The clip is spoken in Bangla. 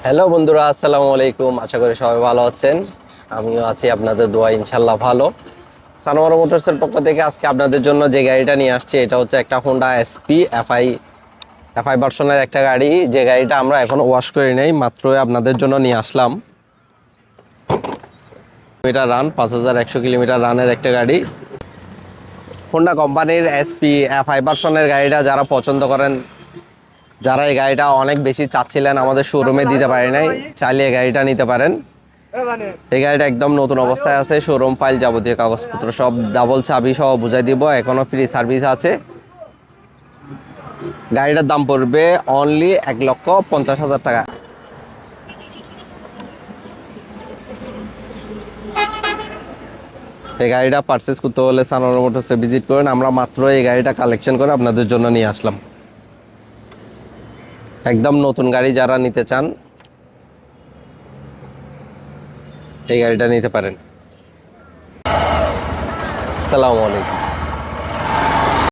হ্যালো বন্ধুরা, আসসালামু আলাইকুম। আশা করি সবাই ভালো আছেন। আমিও আছি আপনাদের দোয়া, ইনশাল্লাহ ভালো। সানোয়ার মোটরসের পক্ষ থেকে আজকে আপনাদের জন্য যে গাড়িটা নিয়ে আসছি, এটা হচ্ছে একটা হোন্ডা এসপি এফআই ভার্সনের একটা গাড়ি। যে গাড়িটা আমরা এখনো ওয়াশ করি নাই, মাত্রই আপনাদের জন্য নিয়ে আসলাম। কিলোমিটার রান, 5100 কিলোমিটার রানের একটা গাড়ি। হোন্ডা কোম্পানির এসপি এফআই ভার্সনের গাড়িটা যারা পছন্দ করেন, যারা এই গাড়িটা অনেক বেশি চাচ্ছিলেন, আমাদের শোরুমে দিতে পারি নাই, চাইলে এই গাড়িটা নিতে পারেন। এই গাড়িটা একদম নতুন অবস্থায় আছে। শোরুম ফাইল, যাবতীয় কাগজপত্র সব ডাবল চাবি সহ বুঝাই দিব। এখনো ফ্রি সার্ভিস আছে। গাড়িটার দাম পড়বে অনলি 1,50,000 টাকা। এই গাড়িটা পারচেস করতে হলে সানোয়ার মোটরসে ভিজিট করেন। আমরা মাত্র এই গাড়িটা কালেকশন করে আপনাদের জন্য নিয়ে আসলাম। একদম নতুন গাড়ি যারা নিতে চান, এই গাড়িটা নিতে পারেন। আসসালামু আলাইকুম।